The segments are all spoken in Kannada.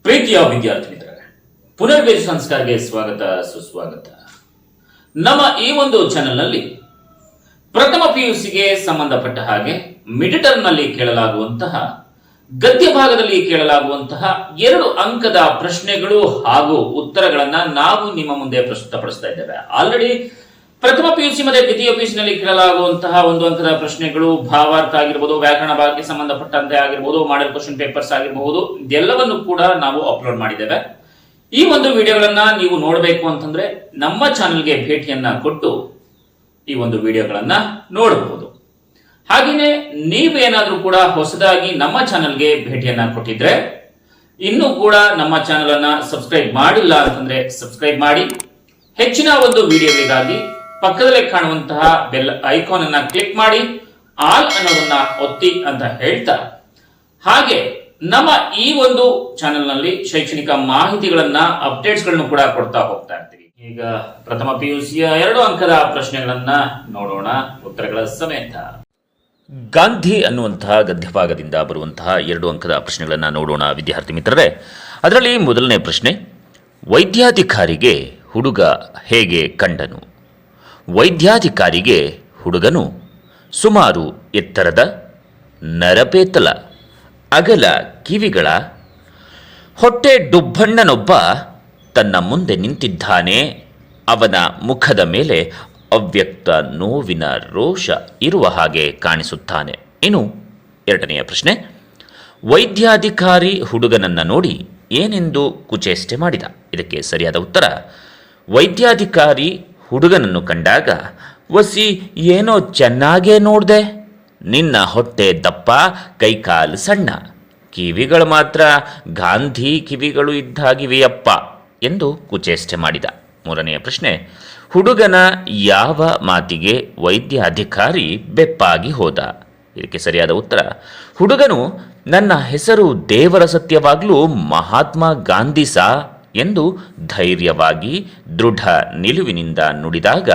ಪ್ರೀತಿಯ ವಿದ್ಯಾರ್ಥಿ ಮಿತ್ರರೇ, ಪುನರ್ವೇಜ್ ಸಂಸ್ಕಾರಕ್ಕೆ ಸ್ವಾಗತ ಸುಸ್ವಾಗತ. ನಮ್ಮ ಈ ಒಂದು ಚಾನೆಲ್ನಲ್ಲಿ ಪ್ರಥಮ ಪಿಯುಸಿಗೆ ಸಂಬಂಧಪಟ್ಟ ಹಾಗೆ ಮಿಡ್ ಟರ್ಮ್ ನಲ್ಲಿ ಕೇಳಲಾಗುವಂತಹ ಗದ್ಯ ಭಾಗದಲ್ಲಿ ಕೇಳಲಾಗುವಂತಹ 2 ಅಂಕದ ಪ್ರಶ್ನೆಗಳು ಹಾಗೂ ಉತ್ತರಗಳನ್ನ ನಾವು ನಿಮ್ಮ ಮುಂದೆ ಪ್ರಸ್ತುತಪಡಿಸ್ತಾ ಇದ್ದೇವೆ. ಆಲ್ರೆಡಿ ಪ್ರಥಮ ಪಿಯುಸಿ ಮತ್ತೆ ದ್ವಿತೀಯ ಪಿಯುಸಿ ನಲ್ಲಿ ಕೇಳಲಾಗುವಂತಹ 1 ಅಂಕದ ಪ್ರಶ್ನೆಗಳು, ಭಾವಾರ್ಥ ಆಗಿರಬಹುದು, ವ್ಯಾಕರಣ ಭಾಗಕ್ಕೆ ಸಂಬಂಧಪಟ್ಟಂತೆ ಆಗಿರಬಹುದು, ಮಾಡೆಲ್ ಕ್ವಶನ್ ಪೇಪರ್ಸ್ ಆಗಿರಬಹುದು, ಇದೆಲ್ಲವನ್ನು ಕೂಡ ನಾವು ಅಪ್ಲೋಡ್ ಮಾಡಿದ್ದೇವೆ. ಈ ಒಂದು ವಿಡಿಯೋಗಳನ್ನ ನೀವು ನೋಡಬೇಕು ಅಂತಂದ್ರೆ ನಮ್ಮ ಚಾನೆಲ್ಗೆ ಭೇಟಿಯನ್ನ ಕೊಟ್ಟು ಈ ಒಂದು ವಿಡಿಯೋಗಳನ್ನ ನೋಡಬಹುದು. ಹಾಗೇನೆ ನೀವೇನಾದ್ರೂ ಕೂಡ ಹೊಸದಾಗಿ ನಮ್ಮ ಚಾನೆಲ್ಗೆ ಭೇಟಿಯನ್ನ ಕೊಟ್ಟಿದ್ರೆ ಇನ್ನೂ ಕೂಡ ನಮ್ಮ ಚಾನೆಲ್ ಅನ್ನ ಸಬ್ಸ್ಕ್ರೈಬ್ ಮಾಡಿಲ್ಲ ಅಂತಂದ್ರೆ ಸಬ್ಸ್ಕ್ರೈಬ್ ಮಾಡಿ. ಹೆಚ್ಚಿನ ಒಂದು ವಿಡಿಯೋಗಳಿಗಾಗಿ ಪಕ್ಕದಲ್ಲೇ ಕಾಣುವಂತಹ ಬೆಲ್ ಐಕಾನ್ ಅನ್ನ ಕ್ಲಿಕ್ ಮಾಡಿ, ಆಲ್ ಅನ್ನೋದನ್ನ ಒತ್ತಿ ಅಂತ ಹೇಳ್ತಾ, ಹಾಗೆ ನಮ್ಮ ಈ ಒಂದು ಚಾನೆಲ್ ನಲ್ಲಿ ಶೈಕ್ಷಣಿಕ ಮಾಹಿತಿಗಳನ್ನ ಅಪ್ಡೇಟ್ಸ್ ಗಳನ್ನು ಕೂಡ ಕೊಡ್ತಾ ಹೋಗ್ತಾ ಇರ್ತೀವಿ. ಈಗ ಪ್ರಥಮ ಪಿಯುಸಿಯ 2 ಅಂಕದ ಪ್ರಶ್ನೆಗಳನ್ನ ನೋಡೋಣ ಉತ್ತರಗಳ ಸಮೇತ. ಗಾಂಧಿ ಅನ್ನುವಂತಹ ಗದ್ಯಭಾಗದಿಂದ ಬರುವಂತಹ 2 ಅಂಕದ ಪ್ರಶ್ನೆಗಳನ್ನ ನೋಡೋಣ ವಿದ್ಯಾರ್ಥಿ ಮಿತ್ರರೇ. ಅದರಲ್ಲಿ ಮೊದಲನೇ ಪ್ರಶ್ನೆ, ವೈದ್ಯಾಧಿಕಾರಿಗೆ ಹುಡುಗ ಹೇಗೆ ಕಂಡನು? ವೈದ್ಯಾಧಿಕಾರಿಗೆ ಹುಡುಗನು ಸುಮಾರು ಎತ್ತರದ, ನರಪೇತಲ, ಅಗಲ ಕಿವಿಗಳ, ಹೊಟ್ಟೆ ಡುಬ್ಬಣ್ಣನೊಬ್ಬ ತನ್ನ ಮುಂದೆ ನಿಂತಿದ್ದಾನೆ. ಅವನ ಮುಖದ ಮೇಲೆ ಅವ್ಯಕ್ತ ನೋವಿನ ರೋಷ ಇರುವ ಹಾಗೆ ಕಾಣಿಸುತ್ತಾನೆ. ಇನ್ನು ಎರಡನೆಯ ಪ್ರಶ್ನೆ, ವೈದ್ಯಾಧಿಕಾರಿ ಹುಡುಗನನ್ನು ನೋಡಿ ಏನೆಂದು ಕುಚೇಷ್ಟೆ ಮಾಡಿದ? ಇದಕ್ಕೆ ಸರಿಯಾದ ಉತ್ತರ, ವೈದ್ಯಾಧಿಕಾರಿ ಹುಡುಗನನ್ನು ಕಂಡಾಗ, ವಸಿ ಏನೋ ಚೆನ್ನಾಗೇ ನೋಡ್ದೆ, ನಿನ್ನ ಹೊಟ್ಟೆ ದಪ್ಪ, ಕೈಕಾಲು ಸಣ್ಣ, ಕಿವಿಗಳು ಮಾತ್ರ ಗಾಂಧಿ ಕಿವಿಗಳು ಇದ್ದಾಗಿವೆಯಪ್ಪ ಎಂದು ಕುಚೇಷ್ಟೆ ಮಾಡಿದ. ಮೂರನೆಯ ಪ್ರಶ್ನೆ, ಹುಡುಗನ ಯಾವ ಮಾತಿಗೆ ವೈದ್ಯಾಧಿಕಾರಿ ಬೆಪ್ಪಾಗಿ ಹೋದ? ಇದಕ್ಕೆ ಸರಿಯಾದ ಉತ್ತರ, ಹುಡುಗನು ನನ್ನ ಹೆಸರು ದೇವರ ಸತ್ಯವಾಗ್ಲೂ ಮಹಾತ್ಮ ಗಾಂಧಿ ಸಾ ಎಂದು ಧೈರ್ಯವಾಗಿ ದೃಢ ನಿಲುವಿನಿಂದ ನುಡಿದಾಗ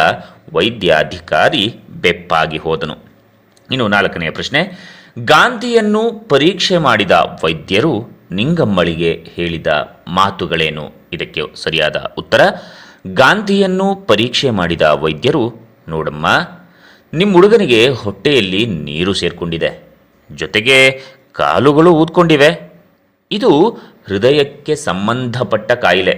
ವೈದ್ಯಾಧಿಕಾರಿ ಬೆಪ್ಪಾಗಿ ಹೋದನು. ಇನ್ನು 4ನೆಯ ಪ್ರಶ್ನೆ, ಗಾಂಧಿಯನ್ನು ಪರೀಕ್ಷೆ ಮಾಡಿದ ವೈದ್ಯರು ನಿಂಗಮ್ಮಳಿಗೆ ಹೇಳಿದ ಮಾತುಗಳೇನು? ಇದಕ್ಕೆ ಸರಿಯಾದ ಉತ್ತರ, ಗಾಂಧಿಯನ್ನು ಪರೀಕ್ಷೆ ಮಾಡಿದ ವೈದ್ಯರು, ನೋಡಮ್ಮ, ನಿಮ್ಮ ಹುಡುಗನಿಗೆ ಹೊಟ್ಟೆಯಲ್ಲಿ ನೀರು ಸೇರ್ಕೊಂಡಿದೆ, ಜೊತೆಗೆ ಕಾಲುಗಳು ಊದ್ಕೊಂಡಿವೆ, ಇದು ಹೃದಯಕ್ಕೆ ಸಂಬಂಧಪಟ್ಟ ಕಾಯಿಲೆ.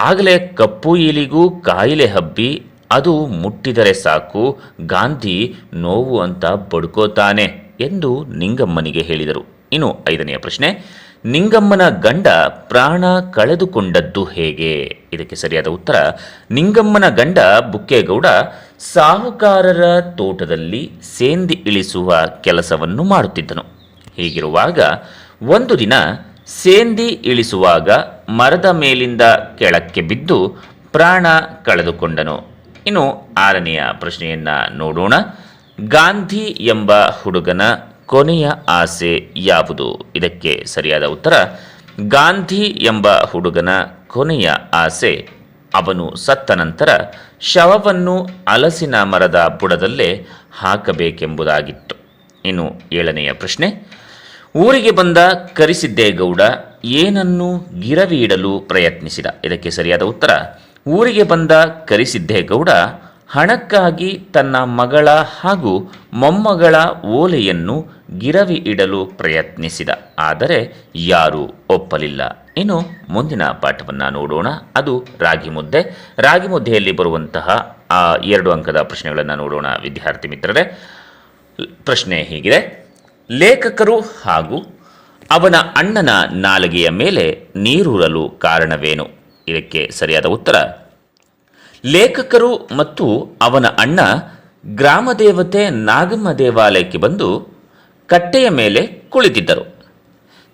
ಆಗಲೇ ಕಪ್ಪು ಇಲಿಗೂ ಕಾಯಿಲೆ ಹಬ್ಬಿ ಅದು ಮುಟ್ಟಿದರೆ ಸಾಕು ಗಾಂಧಿ ನೋವು ಅಂತ ಬಡ್ಕೋತಾನೆ ಎಂದು ನಿಂಗಮ್ಮನಿಗೆ ಹೇಳಿದರು. ಇನ್ನು 5ನೆಯ ಪ್ರಶ್ನೆ, ನಿಂಗಮ್ಮನ ಗಂಡ ಪ್ರಾಣ ಕಳೆದುಕೊಂಡದ್ದು ಹೇಗೆ? ಇದಕ್ಕೆ ಸರಿಯಾದ ಉತ್ತರ, ನಿಂಗಮ್ಮನ ಗಂಡ ಬುಕ್ಕೇಗೌಡ ಸಾಹುಕಾರರ ತೋಟದಲ್ಲಿ ಸೇಂದಿ ಇಳಿಸುವ ಕೆಲಸವನ್ನು ಮಾಡುತ್ತಿದ್ದನು. ಹೀಗಿರುವಾಗ ಒಂದು ದಿನ ಸೇಂದಿ ಇಳಿಸುವಾಗ ಮರದ ಮೇಲಿಂದ ಕೆಳಕ್ಕೆ ಬಿದ್ದು ಪ್ರಾಣ ಕಳೆದುಕೊಂಡನು. ಇನ್ನು 6ನೆಯ ಪ್ರಶ್ನೆಯನ್ನ ನೋಡೋಣ. ಗಾಂಧಿ ಎಂಬ ಹುಡುಗನ ಕೊನೆಯ ಆಸೆ ಯಾವುದು? ಇದಕ್ಕೆ ಸರಿಯಾದ ಉತ್ತರ, ಗಾಂಧಿ ಎಂಬ ಹುಡುಗನ ಕೊನೆಯ ಆಸೆ ಅವನು ಸತ್ತ ನಂತರ ಶವವನ್ನು ಹಲಸಿನ ಮರದ ಬುಡದಲ್ಲೇ ಹಾಕಬೇಕೆಂಬುದಾಗಿತ್ತು. ಇನ್ನು 7ನೆಯ ಪ್ರಶ್ನೆ, ಊರಿಗೆ ಬಂದ ಕರಿಸಿದ್ದೇಗೌಡ ಏನನ್ನು ಗಿರವಿ ಇಡಲು ಪ್ರಯತ್ನಿಸಿದ? ಇದಕ್ಕೆ ಸರಿಯಾದ ಉತ್ತರ, ಊರಿಗೆ ಬಂದ ಕರಿಸಿದ್ದೇಗೌಡ ಹಣಕ್ಕಾಗಿ ತನ್ನ ಮಗಳ ಹಾಗೂ ಮೊಮ್ಮಗಳ ಓಲೆಯನ್ನು ಗಿರವಿ ಇಡಲು ಪ್ರಯತ್ನಿಸಿದ, ಆದರೆ ಯಾರೂ ಒಪ್ಪಲಿಲ್ಲ. ಇನ್ನು ಮುಂದಿನ ಪಾಠವನ್ನು ನೋಡೋಣ, ಅದು ರಾಗಿ ಮುದ್ದೆ. ರಾಗಿ ಮುದ್ದೆಯಲ್ಲಿ ಬರುವಂತಹ 2 ಅಂಕದ ಪ್ರಶ್ನೆಗಳನ್ನು ನೋಡೋಣ ವಿದ್ಯಾರ್ಥಿ ಮಿತ್ರರೇ. ಪ್ರಶ್ನೆ ಹೀಗಿದೆ, ಲೇಖಕರು ಹಾಗೂ ಅವನ ಅಣ್ಣನ ನಾಲಿಗೆಯ ಮೇಲೆ ನೀರೂರಲು ಕಾರಣವೇನು? ಇದಕ್ಕೆ ಸರಿಯಾದ ಉತ್ತರ, ಲೇಖಕರು ಮತ್ತು ಅವನ ಅಣ್ಣ ಗ್ರಾಮ ದೇವತೆ ನಾಗಮ್ಮ ದೇವಾಲಯಕ್ಕೆ ಬಂದು ಕಟ್ಟೆಯ ಮೇಲೆ ಕುಳಿತಿದ್ದರು.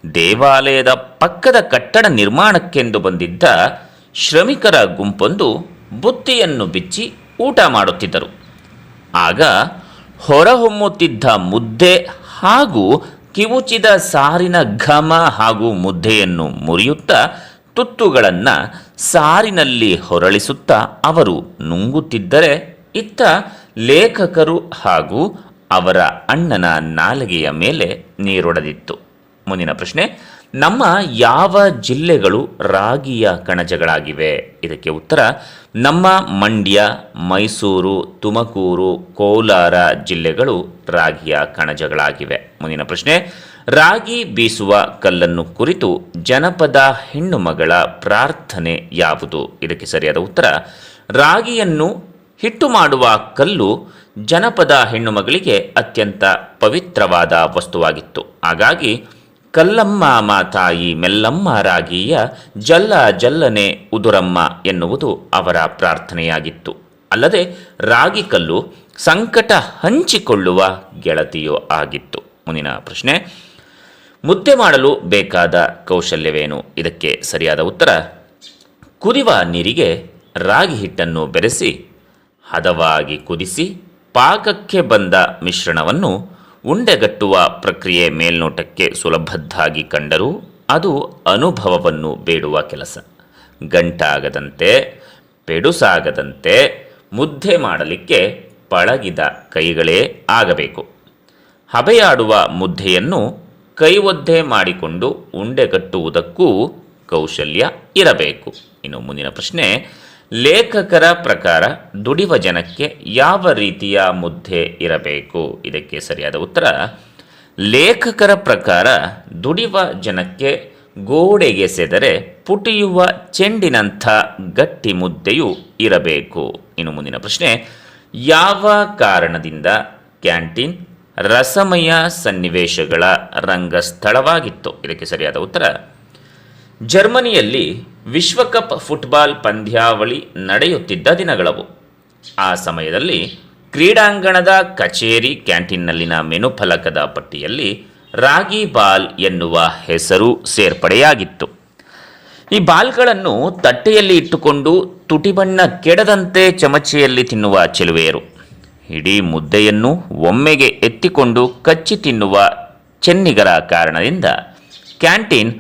ದೇವಾಲಯದ ಪಕ್ಕದ ಕಟ್ಟಡ ನಿರ್ಮಾಣಕ್ಕೆಂದು ಬಂದಿದ್ದ ಶ್ರಮಿಕರ ಗುಂಪೊಂದು ಬುತ್ತಿಯನ್ನು ಬಿಚ್ಚಿ ಊಟ ಮಾಡುತ್ತಿದ್ದರು. ಆಗ ಹೊರಹೊಮ್ಮುತ್ತಿದ್ದ ಮುದ್ದೆ ಹಾಗೂ ಕಿವುಚಿದ ಸಾರಿನ ಘಮ ಹಾಗೂ ಮುದ್ದೆಯನ್ನು ಮುರಿಯುತ್ತಾ ತುತ್ತುಗಳನ್ನು ಸಾರಿನಲ್ಲಿ ಹೊರಳಿಸುತ್ತಾ ಅವರು ನುಂಗುತ್ತಿದ್ದರೆ, ಇತ್ತ ಲೇಖಕರು ಹಾಗೂ ಅವರ ಅಣ್ಣನ ನಾಲಿಗೆಯ ಮೇಲೆ ನೀರೊಡೆದಿತ್ತು. ಮುಂದಿನ ಪ್ರಶ್ನೆ, ನಮ್ಮ ಯಾವ ಜಿಲ್ಲೆಗಳು ರಾಗಿಯ ಕಣಜಗಳಾಗಿವೆ? ಇದಕ್ಕೆ ಉತ್ತರ ನಮ್ಮ ಮಂಡ್ಯ, ಮೈಸೂರು, ತುಮಕೂರು, ಕೋಲಾರ ಜಿಲ್ಲೆಗಳು ರಾಗಿಯ ಕಣಜಗಳಾಗಿವೆ. ಮುಂದಿನ ಪ್ರಶ್ನೆ, ರಾಗಿ ಬೀಸುವ ಕಲ್ಲನ್ನು ಕುರಿತು ಜನಪದ ಹೆಣ್ಣು ಮಗಳ ಪ್ರಾರ್ಥನೆ ಯಾವುದು? ಇದಕ್ಕೆ ಸರಿಯಾದ ಉತ್ತರ ರಾಗಿಯನ್ನು ಹಿಟ್ಟು ಮಾಡುವ ಕಲ್ಲು ಜನಪದ ಹೆಣ್ಣು ಮಗಳಿಗೆ ಅತ್ಯಂತ ಪವಿತ್ರವಾದ ವಸ್ತುವಾಗಿತ್ತು. ಹಾಗಾಗಿ ಕಲ್ಲಮ್ಮ ಮಾತಾಯಿ ಮೆಲ್ಲಮ್ಮ ರಾಗಿಯ ಜಲ್ಲ ಜಲ್ಲನೆ ಉದುರಮ್ಮ ಎನ್ನುವುದು ಅವರ ಪ್ರಾರ್ಥನೆಯಾಗಿತ್ತು. ಅಲ್ಲದೆ ರಾಗಿ ಕಲ್ಲು ಸಂಕಟ ಹಂಚಿಕೊಳ್ಳುವ ಗೆಳತಿಯೂ ಆಗಿತ್ತು. ಮುಂದಿನ ಪ್ರಶ್ನೆ, ಮುದ್ದೆ ಮಾಡಲು ಬೇಕಾದ ಕೌಶಲ್ಯವೇನು? ಇದಕ್ಕೆ ಸರಿಯಾದ ಉತ್ತರ ಕುದಿಯುವ ನೀರಿಗೆ ರಾಗಿ ಹಿಟ್ಟನ್ನು ಬೆರೆಸಿ ಹದವಾಗಿ ಕುದಿಸಿ ಪಾಕಕ್ಕೆ ಬಂದ ಮಿಶ್ರಣವನ್ನು ಉಂಡೆಗಟ್ಟುವ ಪ್ರಕ್ರಿಯೆ ಮೇಲ್ನೋಟಕ್ಕೆ ಸುಲಭದ್ದಾಗಿ ಕಂಡರೂ ಅದು ಅನುಭವವನ್ನು ಬೇಡುವ ಕೆಲಸ. ಗಂಟಾಗದಂತೆ ಪೆಡುಸಾಗದಂತೆ ಮುದ್ದೆ ಮಾಡಲಿಕ್ಕೆ ಪಳಗಿದ ಕೈಗಳೇ ಆಗಬೇಕು. ಹಬೆಯಾಡುವ ಮುದ್ದೆಯನ್ನು ಕೈ ಒದ್ದೆ ಮಾಡಿಕೊಂಡು ಉಂಡೆಗಟ್ಟುವುದಕ್ಕೂ ಕೌಶಲ್ಯ ಇರಬೇಕು. ಇನ್ನು ಮುಂದಿನ ಪ್ರಶ್ನೆ, ಲೇಖಕರ ಪ್ರಕಾರ ದುಡಿವ ಜನಕ್ಕೆ ಯಾವ ರೀತಿಯ ಮುದ್ದೆ ಇರಬೇಕು? ಇದಕ್ಕೆ ಸರಿಯಾದ ಉತ್ತರ ಲೇಖಕರ ಪ್ರಕಾರ ದುಡಿವ ಜನಕ್ಕೆ ಗೋಡೆಗೆ ಸೆದರೆ ಪುಟಿಯುವ ಚೆಂಡಿನಂಥ ಗಟ್ಟಿ ಮುದ್ದೆಯೂ ಇರಬೇಕು. ಇನ್ನು ಮುಂದಿನ ಪ್ರಶ್ನೆ, ಯಾವ ಕಾರಣದಿಂದ ಕ್ಯಾಂಟೀನ್ ರಸಮಯ ಸನ್ನಿವೇಶಗಳ ರಂಗಸ್ಥಳವಾಗಿತ್ತು? ಇದಕ್ಕೆ ಸರಿಯಾದ ಉತ್ತರ ಜರ್ಮನಿಯಲ್ಲಿ ವಿಶ್ವಕಪ್ ಫುಟ್ಬಾಲ್ ಪಂದ್ಯಾವಳಿ ನಡೆಯುತ್ತಿದ್ದ ದಿನಗಳವು. ಆ ಸಮಯದಲ್ಲಿ ಕ್ರೀಡಾಂಗಣದ ಕಚೇರಿ ಕ್ಯಾಂಟೀನ್ನಲ್ಲಿನ ಮೆನು ಫಲಕದ ಪಟ್ಟಿಯಲ್ಲಿ ರಾಗಿ ಬಾಲ್ ಎನ್ನುವ ಹೆಸರು ಸೇರ್ಪಡೆಯಾಗಿತ್ತು. ಈ ಬಾಲ್ಗಳನ್ನು ತಟ್ಟೆಯಲ್ಲಿ ಇಟ್ಟುಕೊಂಡು ತುಟಿಬಣ್ಣ ಕೆಡದಂತೆ ಚಮಚೆಯಲ್ಲಿ ತಿನ್ನುವ ಚೆಲುವೆಯರು. ಇಡೀ ಮುದ್ದೆಯನ್ನು ಒಮ್ಮೆಗೆ ಎತ್ತಿಕೊಂಡು ಕಚ್ಚಿ ತಿನ್ನುವ ಚೆನ್ನಿಗರ ಕಾರಣದಿಂದ ಕ್ಯಾಂಟೀನ್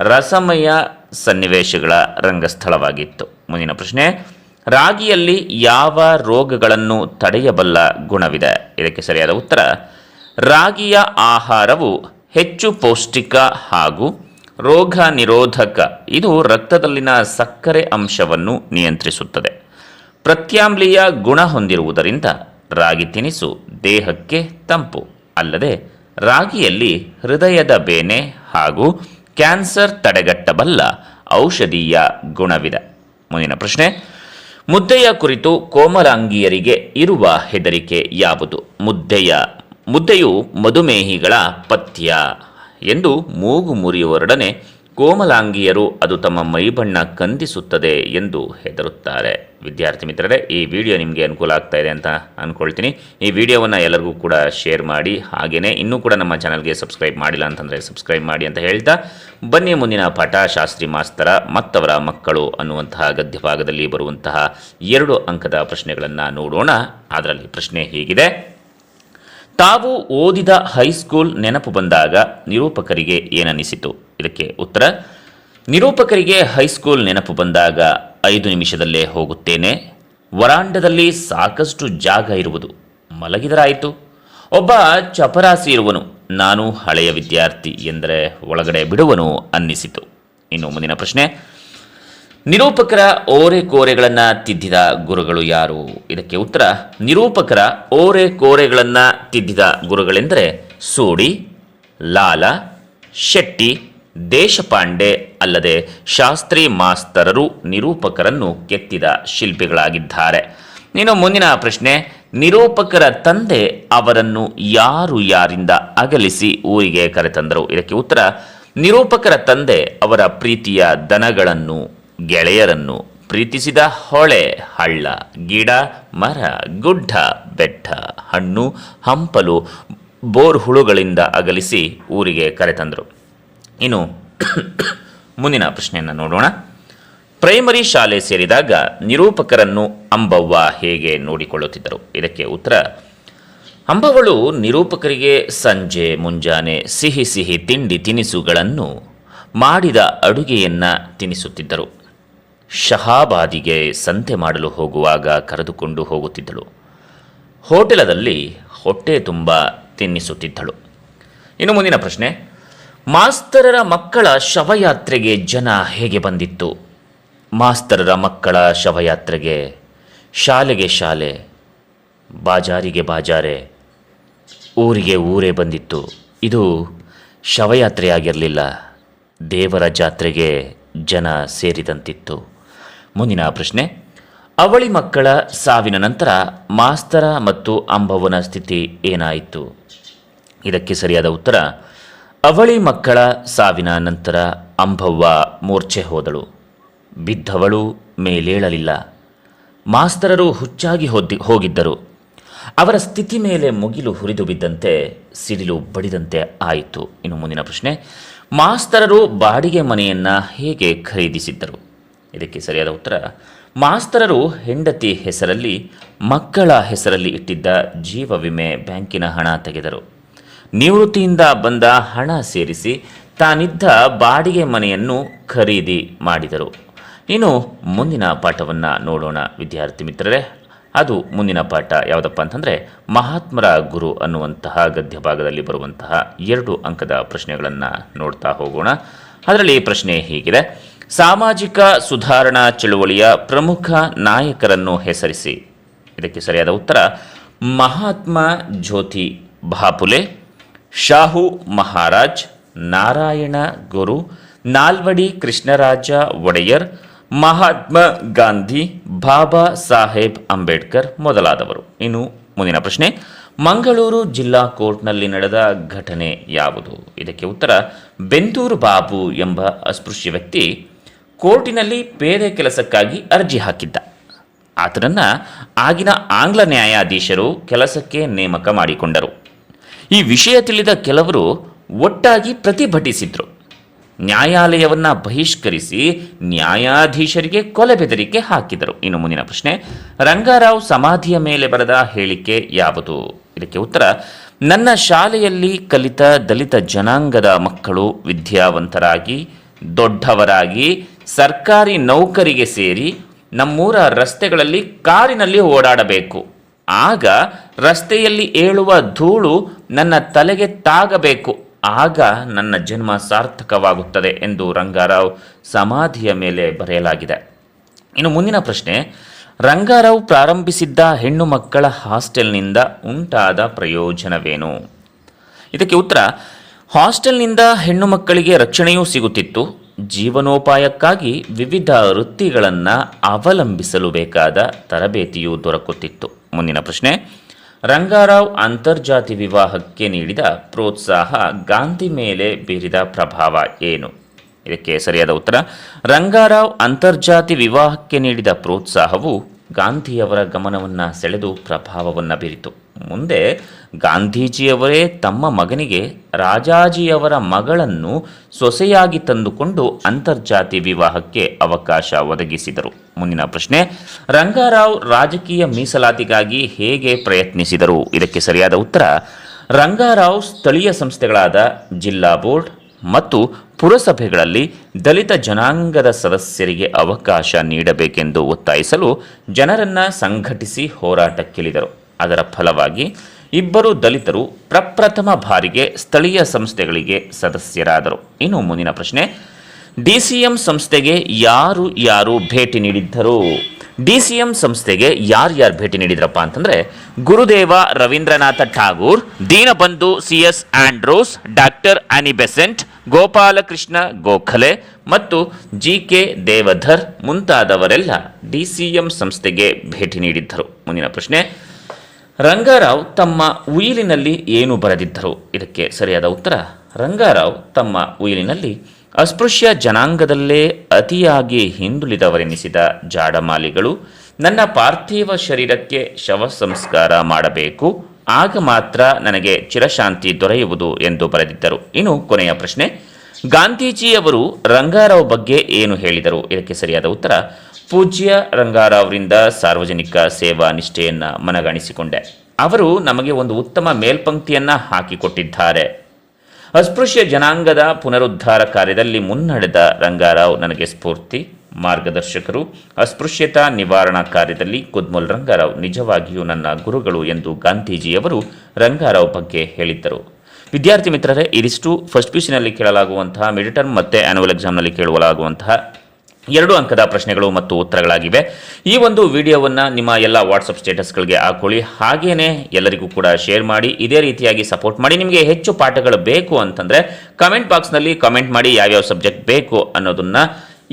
ರಸಮಯ ಸನ್ನಿವೇಶಗಳ ರಂಗಸ್ಥಳವಾಗಿತ್ತು. ಮುಂದಿನ ಪ್ರಶ್ನೆ, ರಾಗಿಯಲ್ಲಿ ಯಾವ ರೋಗಗಳನ್ನು ತಡೆಯಬಲ್ಲ ಗುಣವಿದೆ? ಇದಕ್ಕೆ ಸರಿಯಾದ ಉತ್ತರ ರಾಗಿಯ ಆಹಾರವು ಹೆಚ್ಚು ಪೌಷ್ಟಿಕ ಹಾಗೂ ರೋಗ ನಿರೋಧಕ. ಇದು ರಕ್ತದಲ್ಲಿನ ಸಕ್ಕರೆ ಅಂಶವನ್ನು ನಿಯಂತ್ರಿಸುತ್ತದೆ. ಪ್ರತ್ಯಾಮ್ಲೀಯ ಗುಣ ಹೊಂದಿರುವುದರಿಂದ ರಾಗಿ ತಿನಿಸು ದೇಹಕ್ಕೆ ತಂಪು. ಅಲ್ಲದೆ ರಾಗಿಯಲ್ಲಿ ಹೃದಯದ ಬೇನೆ ಹಾಗೂ ಕ್ಯಾನ್ಸರ್ ತಡೆಗಟ್ಟಬಲ್ಲ ಔಷಧೀಯ ಗುಣವಿದೆ. ಮುಂದಿನ ಪ್ರಶ್ನೆ, ಮುದ್ದೆಯ ಕುರಿತು ಕೋಮಲಾಂಗಿಯರಿಗೆ ಇರುವ ಹೆದರಿಕೆ ಯಾವುದು? ಮುದ್ದೆಯು ಮಧುಮೇಹಿಗಳ ಪಥ್ಯ ಎಂದು ಮೂಗು ಮುರಿಯುವರೊಡನೆ ಕೋಮಲಾಂಗಿಯರು ಅದು ತಮ್ಮ ಮೈಬಣ್ಣ ಕಂದಿಸುತ್ತದೆ ಎಂದು ಹೆದರುತ್ತಾರೆ. ವಿದ್ಯಾರ್ಥಿ ಮಿತ್ರರೇ, ಈ ವಿಡಿಯೋ ನಿಮಗೆ ಅನುಕೂಲ ಆಗ್ತಾ ಇದೆ ಅಂತ ಅಂದ್ಕೊಳ್ತೀನಿ. ಈ ವಿಡಿಯೋವನ್ನು ಎಲ್ಲರಿಗೂ ಕೂಡ ಶೇರ್ ಮಾಡಿ, ಹಾಗೆಯೇ ಇನ್ನೂ ಕೂಡ ನಮ್ಮ ಚಾನಲ್ಗೆ ಸಬ್ಸ್ಕ್ರೈಬ್ ಮಾಡಿಲ್ಲ ಅಂತಂದರೆ ಸಬ್ಸ್ಕ್ರೈಬ್ ಮಾಡಿ ಅಂತ ಹೇಳ್ತಾ, ಬನ್ನಿ ಮುಂದಿನ ಪಾಠ ಶಾಸ್ತ್ರಿ ಮಾಸ್ತರ ಮತ್ತವರ ಮಕ್ಕಳು ಅನ್ನುವಂತಹ ಗದ್ಯಭಾಗದಲ್ಲಿ ಬರುವಂತಹ 2 ಅಂಕದ ಪ್ರಶ್ನೆಗಳನ್ನು ನೋಡೋಣ. ಅದರಲ್ಲಿ ಪ್ರಶ್ನೆ ಹೀಗಿದೆ: ತಾವು ಓದಿದ ಹೈಸ್ಕೂಲ್ ನೆನಪು ಬಂದಾಗ ನಿರೂಪಕರಿಗೆ ಏನನ್ನಿಸಿತು? ಇದಕ್ಕೆ ಉತ್ತರ ನಿರೂಪಕರಿಗೆ ಹೈಸ್ಕೂಲ್ ನೆನಪು ಬಂದಾಗ 5 ನಿಮಿಷದಲ್ಲೇ ಹೋಗುತ್ತೇನೆ, ವರಾಂಡದಲ್ಲಿ ಸಾಕಷ್ಟು ಜಾಗ ಇರುವುದು, ಮಲಗಿದರಾಯಿತು, ಒಬ್ಬ ಚಪರಾಸಿ ಇರುವನು, ನಾನು ಹಳೆಯ ವಿದ್ಯಾರ್ಥಿ ಎಂದರೆ ಒಳಗಡೆ ಬಿಡುವನು ಅನ್ನಿಸಿತು. ಇನ್ನು ಮುಂದಿನ ಪ್ರಶ್ನೆ, ನಿರೂಪಕರ ಓರೆಕೋರೆಗಳನ್ನು ತಿದ್ದಿದ ಗುರುಗಳು ಯಾರು? ಇದಕ್ಕೆ ಉತ್ತರ ನಿರೂಪಕರ ಓರೆಕೋರೆಗಳನ್ನು ತಿದ್ದಿದ ಗುರುಗಳೆಂದರೆ ಸೂಡಿ, ಲಾಲ, ಶೆಟ್ಟಿ, ದೇಶಪಾಂಡೆ. ಅಲ್ಲದೆ ಶಾಸ್ತ್ರಿ ಮಾಸ್ತರರು ನಿರೂಪಕರನ್ನು ಕೆತ್ತಿದ ಶಿಲ್ಪಿಗಳಾಗಿದ್ದಾರೆ. ಇನ್ನು ಮುಂದಿನ ಪ್ರಶ್ನೆ, ನಿರೂಪಕರ ತಂದೆ ಅವರನ್ನು ಯಾರಿಂದ ಅಗಲಿಸಿ ಊರಿಗೆ ಕರೆತಂದರು? ಇದಕ್ಕೆ ಉತ್ತರ ನಿರೂಪಕರ ತಂದೆ ಅವರ ಪ್ರೀತಿಯ ದನಗಳನ್ನು, ಗೆಳೆಯರನ್ನು, ಪ್ರೀತಿಸಿದ ಹೊಳೆ, ಹಳ್ಳ, ಗಿಡ, ಮರ, ಗುಡ್ಡ, ಬೆಟ್ಟ, ಹಣ್ಣು, ಹಂಪಲು, ಬೋರ್ಹುಳುಗಳಿಂದ ಅಗಲಿಸಿ ಊರಿಗೆ ಕರೆತಂದರು. ಇನ್ನು ಮುಂದಿನ ಪ್ರಶ್ನೆಯನ್ನು ನೋಡೋಣ. ಪ್ರೈಮರಿ ಶಾಲೆ ಸೇರಿದಾಗ ನಿರೂಪಕರನ್ನು ಅಂಬವ್ವ ಹೇಗೆ ನೋಡಿಕೊಳ್ಳುತ್ತಿದ್ದರು? ಇದಕ್ಕೆ ಉತ್ತರ ಅಂಬವಳು ನಿರೂಪಕರಿಗೆ ಸಂಜೆ ಮುಂಜಾನೆ ಸಿಹಿ ಸಿಹಿ ತಿಂಡಿ ತಿನಿಸುಗಳನ್ನು ಮಾಡಿದ ಅಡುಗೆಯನ್ನು ತಿನ್ನಿಸುತ್ತಿದ್ದರು. ಶಹಾಬಾದಿಗೆ ಸಂತೆ ಮಾಡಲು ಹೋಗುವಾಗ ಕರೆದುಕೊಂಡು ಹೋಗುತ್ತಿದ್ದಳು. ಹೋಟೆಲದಲ್ಲಿ ಹೊಟ್ಟೆ ತುಂಬ ತಿನ್ನಿಸುತ್ತಿದ್ದಳು. ಇನ್ನು ಮುಂದಿನ ಪ್ರಶ್ನೆ, ಮಾಸ್ತರರ ಮಕ್ಕಳ ಶವಯಾತ್ರೆಗೆ ಜನ ಹೇಗೆ ಬಂದಿತ್ತು? ಮಾಸ್ತರರ ಮಕ್ಕಳ ಶವಯಾತ್ರೆಗೆ ಶಾಲೆಗೆ ಶಾಲೆ, ಬಾಜಾರಿಗೆ ಬಾಜಾರೆ, ಊರಿಗೆ ಊರೇ ಬಂದಿತ್ತು. ಇದು ಶವಯಾತ್ರೆಯಾಗಿರಲಿಲ್ಲ, ದೇವರ ಜಾತ್ರೆಗೆ ಜನ ಸೇರಿದಂತಿತ್ತು. ಮುಂದಿನ ಪ್ರಶ್ನೆ, ಅವಳಿ ಮಕ್ಕಳ ಸಾವಿನ ನಂತರ ಮಾಸ್ತರ ಮತ್ತು ಅಂಬವ್ವನ ಸ್ಥಿತಿ ಏನಾಯಿತು? ಇದಕ್ಕೆ ಸರಿಯಾದ ಉತ್ತರ, ಅವಳಿ ಮಕ್ಕಳ ಸಾವಿನ ನಂತರ ಅಂಬವ್ವ ಮೂರ್ಛೆ ಹೋದಳು. ಬಿದ್ದವಳು ಮೇಲೇಳಲಿಲ್ಲ. ಮಾಸ್ತರರು ಹುಚ್ಚಾಗಿ ಹೋಗಿದ್ದರು. ಅವರ ಸ್ಥಿತಿ ಮೇಲೆ ಮುಗಿಲು ಹುರಿದು ಬಿದ್ದಂತೆ, ಸಿಡಿಲು ಬಡಿದಂತೆ ಆಯಿತು. ಇನ್ನು ಮುಂದಿನ ಪ್ರಶ್ನೆ, ಮಾಸ್ತರರು ಬಾಡಿಗೆ ಮನೆಯನ್ನು ಹೇಗೆ ಖರೀದಿಸಿದ್ದರು? ಇದಕ್ಕೆ ಸರಿಯಾದ ಉತ್ತರ, ಮಾಸ್ತರರು ಹೆಂಡತಿ ಹೆಸರಲ್ಲಿ, ಮಕ್ಕಳ ಹೆಸರಲ್ಲಿ ಇಟ್ಟಿದ್ದ ಜೀವ ವಿಮೆ ಬ್ಯಾಂಕಿನ ಹಣ ತೆಗೆದರು. ನಿವೃತ್ತಿಯಿಂದ ಬಂದ ಹಣ ಸೇರಿಸಿ ತಾನಿದ್ದ ಬಾಡಿಗೆ ಮನೆಯನ್ನು ಖರೀದಿ ಮಾಡಿದರು. ಇನ್ನು ಮುಂದಿನ ಪಾಠವನ್ನು ನೋಡೋಣ ವಿದ್ಯಾರ್ಥಿ ಮಿತ್ರರೇ. ಅದು ಮುಂದಿನ ಪಾಠ ಯಾವುದಪ್ಪ ಅಂತಂದರೆ, ಮಹಾತ್ಮರ ಗುರು ಅನ್ನುವಂತಹ ಗದ್ಯ ಭಾಗದಲ್ಲಿ ಬರುವಂತಹ 2 ಅಂಕದ ಪ್ರಶ್ನೆಗಳನ್ನು ನೋಡ್ತಾ ಹೋಗೋಣ. ಅದರಲ್ಲಿ ಪ್ರಶ್ನೆ ಹೀಗಿದೆ: ಸಾಮಾಜಿಕ ಸುಧಾರಣಾ ಚಳುವಳಿಯ ಪ್ರಮುಖ ನಾಯಕರನ್ನು ಹೆಸರಿಸಿ. ಇದಕ್ಕೆ ಸರಿಯಾದ ಉತ್ತರ, ಮಹಾತ್ಮ ಜ್ಯೋತಿ ಬಾಪುಲೆ, ಶಾಹು ಮಹಾರಾಜ್, ನಾರಾಯಣ ಗುರು, ನಾಲ್ವಡಿ ಕೃಷ್ಣರಾಜ ಒಡೆಯರ್, ಮಹಾತ್ಮ ಗಾಂಧಿ, ಬಾಬಾ ಸಾಹೇಬ್ ಅಂಬೇಡ್ಕರ್ ಮೊದಲಾದವರು. ಇನ್ನು ಮುಂದಿನ ಪ್ರಶ್ನೆ, ಮಂಗಳೂರು ಜಿಲ್ಲಾ ಕೋರ್ಟ್ನಲ್ಲಿ ನಡೆದ ಘಟನೆ ಯಾವುದು? ಇದಕ್ಕೆ ಉತ್ತರ, ಬೆಂದೂರು ಬಾಬು ಎಂಬ ಅಸ್ಪೃಶ್ಯ ವ್ಯಕ್ತಿ ಕೋರ್ಟಿನಲ್ಲಿ ಪೇದೆ ಕೆಲಸಕ್ಕಾಗಿ ಅರ್ಜಿ ಹಾಕಿದ್ದ. ಆತನನ್ನು ಆಗಿನ ಆಂಗ್ಲ ನ್ಯಾಯಾಧೀಶರು ಕೆಲಸಕ್ಕೆ ನೇಮಕ ಮಾಡಿಕೊಂಡರು. ಈ ವಿಷಯ ತಿಳಿದ ಕೆಲವರು ಒಟ್ಟಾಗಿ ಪ್ರತಿಭಟಿಸಿದ್ರು. ನ್ಯಾಯಾಲಯವನ್ನು ಬಹಿಷ್ಕರಿಸಿ ನ್ಯಾಯಾಧೀಶರಿಗೆ ಕೊಲೆ ಬೆದರಿಕೆ ಹಾಕಿದರು. ಇನ್ನು ಮುಂದಿನ ಪ್ರಶ್ನೆ, ರಂಗಾರಾವ್ ಸಮಾಧಿಯ ಮೇಲೆ ಬರೆದ ಹೇಳಿಕೆ ಯಾವುದು? ಇದಕ್ಕೆ ಉತ್ತರ, ನನ್ನ ಶಾಲೆಯಲ್ಲಿ ಕಲಿತ ದಲಿತ ಜನಾಂಗದ ಮಕ್ಕಳು ವಿದ್ಯಾವಂತರಾಗಿ ದೊಡ್ಡವರಾಗಿ ಸರ್ಕಾರಿ ನೌಕರಿಗೆ ಸೇರಿ ನಮ್ಮೂರ ರಸ್ತೆಗಳಲ್ಲಿ ಕಾರಿನಲ್ಲಿ ಓಡಾಡಬೇಕು. ಆಗ ರಸ್ತೆಯಲ್ಲಿ ಏಳುವ ಧೂಳು ನನ್ನ ತಲೆಗೆ ತಾಗಬೇಕು. ಆಗ ನನ್ನ ಜನ್ಮ ಸಾರ್ಥಕವಾಗುತ್ತದೆ ಎಂದು ರಂಗಾರಾವ್ ಸಮಾಧಿಯ ಮೇಲೆ ಬರೆಯಲಾಗಿದೆ. ಇನ್ನು ಮುಂದಿನ ಪ್ರಶ್ನೆ, ರಂಗಾರಾವ್ ಪ್ರಾರಂಭಿಸಿದ್ದ ಹೆಣ್ಣು ಮಕ್ಕಳ ಹಾಸ್ಟೆಲ್ನಿಂದ ಉಂಟಾದ ಪ್ರಯೋಜನವೇನು? ಇದಕ್ಕೆ ಉತ್ತರ, ಹಾಸ್ಟೆಲ್ನಿಂದ ಹೆಣ್ಣು ಮಕ್ಕಳಿಗೆ ರಕ್ಷಣೆಯೂ ಸಿಗುತ್ತಿತ್ತು. ಜೀವನೋಪಾಯಕ್ಕಾಗಿ ವಿವಿಧ ವೃತ್ತಿಗಳನ್ನು ಅವಲಂಬಿಸಲು ಬೇಕಾದ ತರಬೇತಿಯೂ ದೊರಕುತ್ತಿತ್ತು. ಮುಂದಿನ ಪ್ರಶ್ನೆ, ರಂಗಾರಾವ್ ಅಂತರ್ಜಾತಿ ವಿವಾಹಕ್ಕೆ ನೀಡಿದ ಪ್ರೋತ್ಸಾಹ ಗಾಂಧಿ ಮೇಲೆ ಬೀರಿದ ಪ್ರಭಾವ ಏನು? ಇದಕ್ಕೆ ಸರಿಯಾದ ಉತ್ತರ, ರಂಗಾರಾವ್ ಅಂತರ್ಜಾತಿ ವಿವಾಹಕ್ಕೆ ನೀಡಿದ ಪ್ರೋತ್ಸಾಹವು ಗಾಂಧಿಯವರ ಗಮನವನ್ನು ಸೆಳೆದು ಪ್ರಭಾವವನ್ನು ಬೀರಿತು. ಮುಂದೆ ಗಾಂಧೀಜಿಯವರೇ ತಮ್ಮ ಮಗನಿಗೆ ರಾಜಾಜಿಯವರ ಮಗಳನ್ನು ಸೊಸೆಯಾಗಿ ತಂದುಕೊಂಡು ಅಂತರ್ಜಾತಿ ವಿವಾಹಕ್ಕೆ ಅವಕಾಶ ಒದಗಿಸಿದರು. ಮುಂದಿನ ಪ್ರಶ್ನೆ, ರಂಗಾರಾವ್ ರಾಜಕೀಯ ಮೀಸಲಾತಿಗಾಗಿ ಹೇಗೆ ಪ್ರಯತ್ನಿಸಿದರು? ಇದಕ್ಕೆ ಸರಿಯಾದ ಉತ್ತರ, ರಂಗಾರಾವ್ ಸ್ಥಳೀಯ ಸಂಸ್ಥೆಗಳಾದ ಜಿಲ್ಲಾ ಬೋರ್ಡ್ ಮತ್ತು ಪುರಸಭೆಗಳಲ್ಲಿ ದಲಿತ ಜನಾಂಗದ ಸದಸ್ಯರಿಗೆ ಅವಕಾಶ ನೀಡಬೇಕೆಂದು ಒತ್ತಾಯಿಸಲು ಜನರನ್ನು ಸಂಘಟಿಸಿ ಹೋರಾಟಕ್ಕಿಳಿದರು. ಅದರ ಫಲವಾಗಿ ಇಬ್ಬರು ದಲಿತರು ಪ್ರಪ್ರಥಮ ಬಾರಿಗೆ ಸ್ಥಳೀಯ ಸಂಸ್ಥೆಗಳಿಗೆ ಸದಸ್ಯರಾದರು. ಇನ್ನು ಮುಂದಿನ ಪ್ರಶ್ನೆ, DCM ಸಂಸ್ಥೆಗೆ ಯಾರು ಭೇಟಿ ನೀಡಿದ್ದರು? DCM ಸಂಸ್ಥೆಗೆ ಯಾರ್ಯಾರು ಭೇಟಿ ನೀಡಿದ್ರಪ್ಪ ಅಂತಂದರೆ, Gurudev Rabindranath Tagore, Deenabandhu CS Andrews, doctor Annie Besant, Gopalkrishna Gokhale ಮತ್ತು GK ದೇವಧರ್ ಮುಂತಾದವರೆಲ್ಲ DCM ಸಂಸ್ಥೆಗೆ ಭೇಟಿ ನೀಡಿದ್ದರು. ಮುಂದಿನ ಪ್ರಶ್ನೆ, ರಂಗಾರಾವ್ ತಮ್ಮ ಉಯಿಲಿನಲ್ಲಿ ಏನು ಬರೆದಿದ್ದರು? ಇದಕ್ಕೆ ಸರಿಯಾದ ಉತ್ತರ, ರಂಗಾರಾವ್ ತಮ್ಮ ಉಯಿಲಿನಲ್ಲಿ ಅಸ್ಪೃಶ್ಯ ಜನಾಂಗದಲ್ಲೇ ಅತಿಯಾಗಿ ಹಿಂದುಳಿದವರೆನಿಸಿದ ಜಾಡಮಾಲಿಗಳು ನನ್ನ ಪಾರ್ಥಿವ ಶರೀರಕ್ಕೆ ಶವ ಸಂಸ್ಕಾರ ಮಾಡಬೇಕು, ಆಗ ಮಾತ್ರ ನನಗೆ ಚಿರಶಾಂತಿ ದೊರೆಯುವುದು ಎಂದು ಬರೆದಿದ್ದರು. ಇನ್ನು ಕೊನೆಯ ಪ್ರಶ್ನೆ, ಗಾಂಧೀಜಿಯವರು ರಂಗಾರಾವ್ ಬಗ್ಗೆ ಏನು ಹೇಳಿದರು? ಇದಕ್ಕೆ ಸರಿಯಾದ ಉತ್ತರ, ಪೂಜ್ಯ ರಂಗಾರಾವ್ರಿಂದ ಸಾರ್ವಜನಿಕ ಸೇವಾ ನಿಷ್ಠೆಯನ್ನು ಮನಗಾಣಿಸಿಕೊಂಡೆ. ಅವರು ನಮಗೆ ಒಂದು ಉತ್ತಮ ಮೇಲ್ಪಂಕ್ತಿಯನ್ನು ಹಾಕಿಕೊಟ್ಟಿದ್ದಾರೆ. ಅಸ್ಪೃಶ್ಯ ಜನಾಂಗದ ಪುನರುದ್ಧಾರ ಕಾರ್ಯದಲ್ಲಿ ಮುನ್ನಡೆದ ರಂಗಾರಾವ್ ನನಗೆ ಸ್ಫೂರ್ತಿ, ಮಾರ್ಗದರ್ಶಕರು. ಅಸ್ಪೃಶ್ಯತಾ ನಿವಾರಣಾ ಕಾರ್ಯದಲ್ಲಿ ಕುದ್ಮಲ್ ರಂಗಾರಾವ್ ನಿಜವಾಗಿಯೂ ನನ್ನ ಗುರುಗಳು ಎಂದು ಗಾಂಧೀಜಿಯವರು ರಂಗಾರಾವ್ ಬಗ್ಗೆ ಹೇಳಿದ್ದರು. ವಿದ್ಯಾರ್ಥಿ ಮಿತ್ರರೇ, ಇದಿಷ್ಟು ಫಸ್ಟ್ ಪಿ ಯು ಸಿನಲ್ಲಿ ಕೇಳಲಾಗುವಂತಹ ಮಿಡ್ ಟರ್ಮ್ ಮತ್ತು ಆ್ಯನುವಲ್ ಎಕ್ಸಾಮ್ನಲ್ಲಿ ಕೇಳಲಾಗುವಂತಹ 2 ಅಂಕದ ಪ್ರಶ್ನೆಗಳು ಮತ್ತು ಉತ್ತರಗಳಾಗಿವೆ. ಈ ಒಂದು ವಿಡಿಯೋವನ್ನು ನಿಮ್ಮ ಎಲ್ಲ ವಾಟ್ಸಪ್ ಸ್ಟೇಟಸ್ಗಳಿಗೆ ಹಾಕೊಳ್ಳಿ. ಹಾಗೆಯೇ ಎಲ್ಲರಿಗೂ ಕೂಡ ಶೇರ್ ಮಾಡಿ. ಇದೇ ರೀತಿಯಾಗಿ ಸಪೋರ್ಟ್ ಮಾಡಿ. ನಿಮಗೆ ಹೆಚ್ಚು ಪಾಠಗಳು ಬೇಕು ಅಂತಂದರೆ ಕಮೆಂಟ್ ಬಾಕ್ಸ್ನಲ್ಲಿ ಕಮೆಂಟ್ ಮಾಡಿ ಯಾವ್ಯಾವ ಸಬ್ಜೆಕ್ಟ್ ಬೇಕು ಅನ್ನೋದನ್ನು.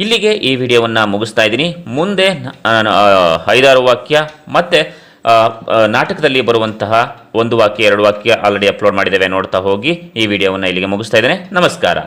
ಇಲ್ಲಿಗೆ ಈ ವಿಡಿಯೋವನ್ನು ಮುಗಿಸ್ತಾ ಇದ್ದೀನಿ. ಮುಂದೆ 5-6 ವಾಕ್ಯ ಮತ್ತು ನಾಟಕದಲ್ಲಿ ಬರುವಂತಹ 1 ವಾಕ್ಯ 2 ವಾಕ್ಯ ಆಲ್ರೆಡಿ ಅಪ್ಲೋಡ್ ಮಾಡಿದ್ದೇವೆ, ನೋಡ್ತಾ ಹೋಗಿ. ಈ ವಿಡಿಯೋವನ್ನು ಇಲ್ಲಿಗೆ ಮುಗಿಸ್ತಾ ಇದ್ದೇನೆ. ನಮಸ್ಕಾರ.